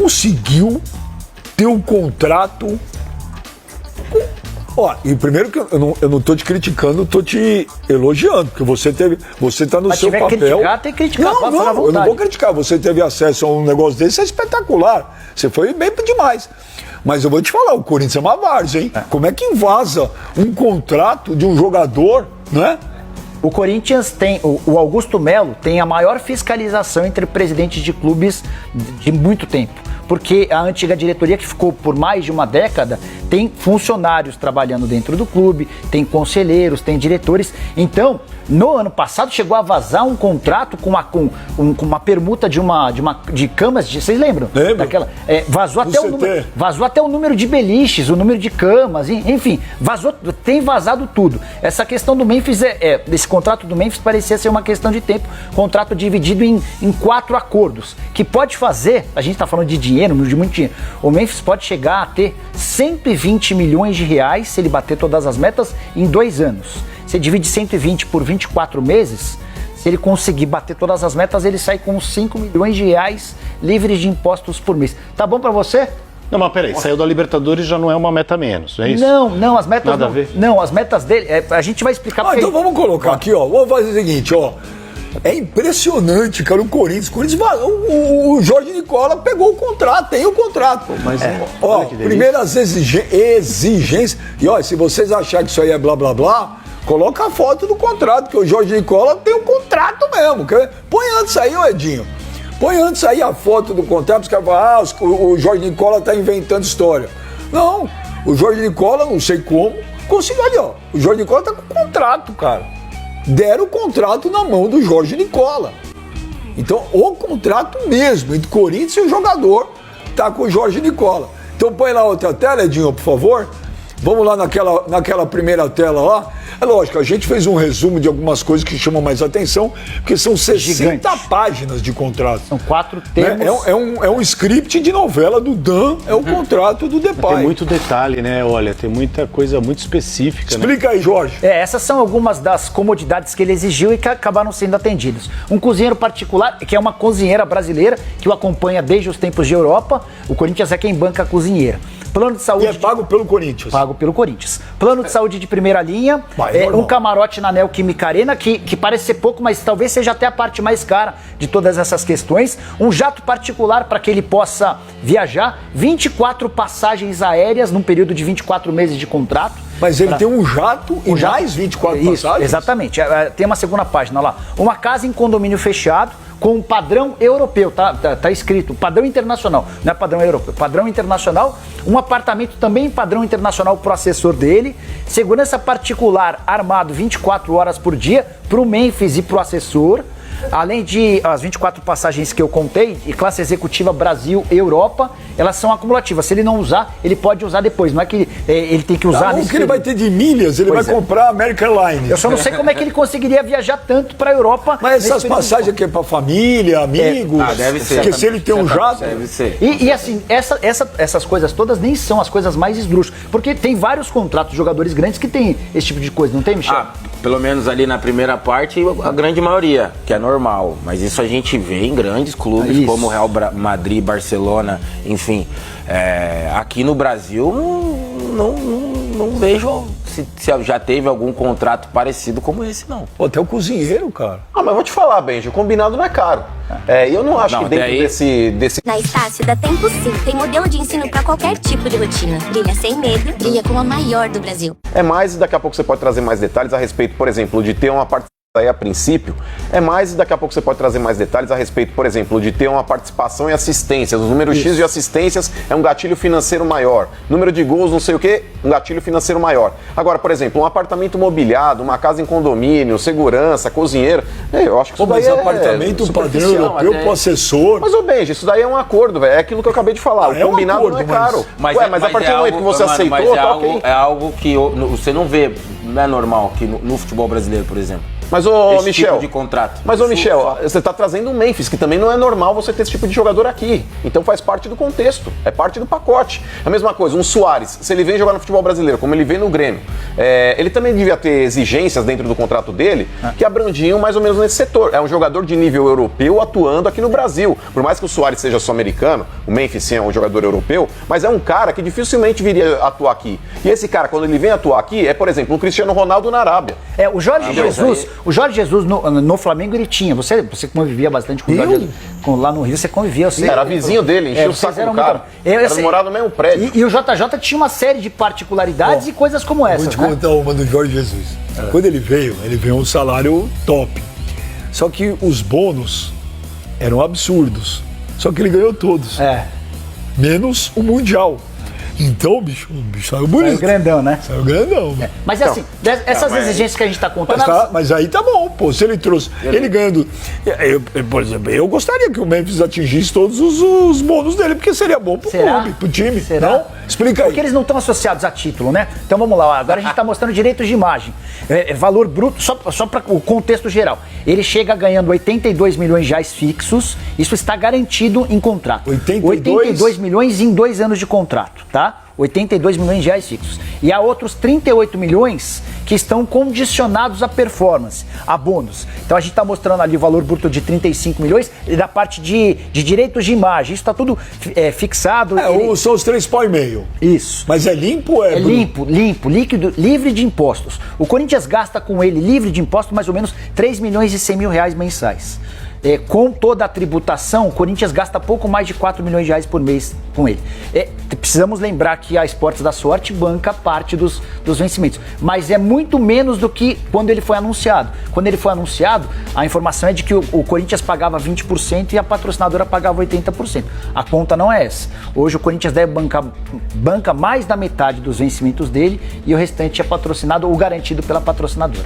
conseguiu ter um contrato... Ó, e primeiro que eu não tô te criticando, tô te elogiando, porque você tá no seu papel. Criticar, tem que criticar. Não, eu não vou criticar. Você teve acesso a um negócio desse, é espetacular. Você foi bem demais. Mas eu vou te falar, o Corinthians é uma várzea, hein? Como é que vaza um contrato de um jogador, né? O Corinthians tem, o Augusto Melo tem a maior fiscalização entre presidentes de clubes de muito tempo. Porque a antiga diretoria, que ficou por mais de uma década, tem funcionários trabalhando dentro do clube, tem conselheiros, tem diretores. Então, no ano passado chegou a vazar um contrato com uma permuta de camas, vocês lembram? Lembro. Daquela, vazou até o número de beliches, o número de camas, enfim, tem vazado tudo. Essa questão do Memphis, esse contrato do Memphis parecia ser uma questão de tempo, contrato dividido em 4 acordos, que pode fazer, a gente está falando de dinheiro, de muito dinheiro, o Memphis pode chegar a ter 120 milhões de reais se ele bater todas as metas em 2 anos. Você divide 120 por 24 meses, se ele conseguir bater todas as metas, ele sai com 5 milhões de reais livres de impostos por mês. Tá bom pra você? Não, mas peraí, saiu da Libertadores já não é uma meta menos, é isso? Não, as metas Nada a ver? Não, as metas dele, a gente vai explicar. Então vamos colocar aqui, ó, vamos fazer o seguinte, ó. É impressionante, cara, o Corinthians o Jorge Nicola pegou o contrato, tem o contrato. Ó, primeiras exigências, e ó, se vocês acharem que isso aí é blá blá blá, coloca a foto do contrato, que o Jorge Nicola tem um contrato mesmo. Põe antes aí, ô Edinho. Põe antes aí a foto do contrato, os caras falam, o Jorge Nicola tá inventando história. Não, o Jorge Nicola, não sei como, conseguiu ali, ó. O Jorge Nicola tá com contrato, cara. Deram o contrato na mão do Jorge Nicola. Então, o contrato mesmo entre Corinthians e o jogador tá com o Jorge Nicola. Então, põe lá outra tela, Edinho, por favor. Vamos lá naquela primeira tela lá. É lógico, a gente fez um resumo de algumas coisas que chamam mais atenção, porque são 60 páginas de contrato. São 4 termos. É um script de novela do Dan, é o contrato do Depay. Tem muito detalhe, né? Olha, tem muita coisa muito específica. Explica aí, Jorge. Essas são algumas das comodidades que ele exigiu e que acabaram sendo atendidas. Um cozinheiro particular, que é uma cozinheira brasileira, que o acompanha desde os tempos de Europa. O Corinthians é quem banca a cozinheira. Plano de saúde. E é pago pelo Corinthians. Pago pelo Corinthians. Plano de saúde de primeira linha. Um camarote na Neoquímica Arena, que parece ser pouco, mas talvez seja até a parte mais cara de todas essas questões. Um jato particular para que ele possa viajar. 24 passagens aéreas num período de 24 meses de contrato. Mas ele tem um jato e mais 24 passagens? Exatamente. Tem uma segunda página lá. Uma casa em condomínio fechado com um padrão europeu, tá escrito, padrão internacional, não é padrão europeu, padrão internacional, um apartamento também padrão internacional pro assessor dele, segurança particular armado 24 horas por dia pro Memphis e pro assessor, além de as 24 passagens que eu contei, e classe executiva Brasil e Europa, elas são acumulativas. Se ele não usar, ele pode usar depois. Não é que ele tem que usar... O que ele vai ter de milhas, ele vai comprar a American Airlines. Eu só não sei como é que ele conseguiria viajar tanto para a Europa. Mas essas passagens aqui é para família, amigos? Deve ser. Porque se ele tem um jato... Deve ser. E assim, essas coisas todas nem são as coisas mais esdrúxulas. Porque tem vários contratos de jogadores grandes que tem esse tipo de coisa, não tem, Michel? Pelo menos ali na primeira parte, a grande maioria, que é normal. Mas isso a gente vê em grandes clubes como Real Madrid, Barcelona, enfim. Aqui no Brasil, não vejo se já teve algum contrato parecido como esse, não. Pô, até o cozinheiro, cara. Mas vou te falar, Benji, o combinado não é caro. Eu não acho que dentro desse... Na Estácio dá tempo sim. Tem modelo de ensino para qualquer tipo de rotina. Brilha sem medo, brilha como a maior do Brasil. É mais, e daqui a pouco você pode trazer mais detalhes a respeito, por exemplo, de ter uma participação aí a princípio, e daqui a pouco você pode trazer mais detalhes a respeito, por exemplo, de ter uma participação em assistências. O número X de assistências é um gatilho financeiro maior. Número de gols, não sei o quê, um gatilho financeiro maior. Agora, por exemplo, um apartamento mobiliado, uma casa em condomínio, segurança, cozinheiro, eu acho que isso daí apartamento padrão europeu pro assessor. Mas, Benji, isso daí é um acordo, velho. É aquilo que eu acabei de falar. O combinado não é caro. Mas a partir do momento que você aceitou, é algo que você não vê, não é normal que no futebol brasileiro, por exemplo. Mas, ô, esse Michel, tipo de contrato. Mas, ô, Michel, você tá trazendo o Memphis, que também não é normal você ter esse tipo de jogador aqui. Então faz parte do contexto, é parte do pacote. É a mesma coisa, um Suárez, se ele vem jogar no futebol brasileiro, como ele vem no Grêmio, ele também devia ter exigências dentro do contrato dele que abrangiam mais ou menos nesse setor. É um jogador de nível europeu atuando aqui no Brasil. Por mais que o Suárez seja sul-americano, o Memphis sim é um jogador europeu, mas é um cara que dificilmente viria atuar aqui. E esse cara, quando ele vem atuar aqui, é, por exemplo, o Cristiano Ronaldo na Arábia. O Jorge Jesus no Flamengo ele tinha. Você convivia bastante com o Jorge Jesus. Lá no Rio você convivia. Era vizinho dele, enchia o saco do cara. Era morado no mesmo prédio. E o JJ tinha uma série de particularidades e coisas como essa. Vou te contar uma do Jorge Jesus. Quando ele veio um salário top. Só que os bônus eram absurdos. Só que ele ganhou todos. Menos o Mundial. Então, bicho saiu bonito. Saiu grandão, né? Saiu grandão. Mas assim, essas exigências que a gente tá contando... Mas aí tá bom, pô. Se ele trouxe... Ele ganhando... por exemplo, eu gostaria que o Memphis atingisse todos os bônus dele, porque seria bom pro clube, pro time. Será? Não? Explica aí. Porque eles não estão associados a título, né? Então vamos lá, agora a gente tá mostrando direitos de imagem. Valor bruto, só para o contexto geral. Ele chega ganhando 82 milhões de reais fixos, isso está garantido em contrato. 82 milhões em 2 anos de contrato, tá? 82 milhões de reais fixos. E há outros 38 milhões que estão condicionados à performance, a bônus. Então a gente está mostrando ali o valor bruto de 35 milhões e da parte de direitos de imagem. Isso está tudo fixado. São os 3,5. Isso. Mas é limpo ou é limpo, líquido, livre de impostos. O Corinthians gasta com ele, livre de impostos, mais ou menos 3 milhões e 100 mil reais mensais. Com toda a tributação, o Corinthians gasta pouco mais de 4 milhões de reais por mês com ele. Precisamos lembrar que a Esportes da Sorte banca parte dos vencimentos, mas é muito menos do que quando ele foi anunciado. Quando ele foi anunciado, a informação é de que o Corinthians pagava 20% e a patrocinadora pagava 80%. A conta não é essa. Hoje o Corinthians deve banca mais da metade dos vencimentos dele e o restante é patrocinado ou garantido pela patrocinadora.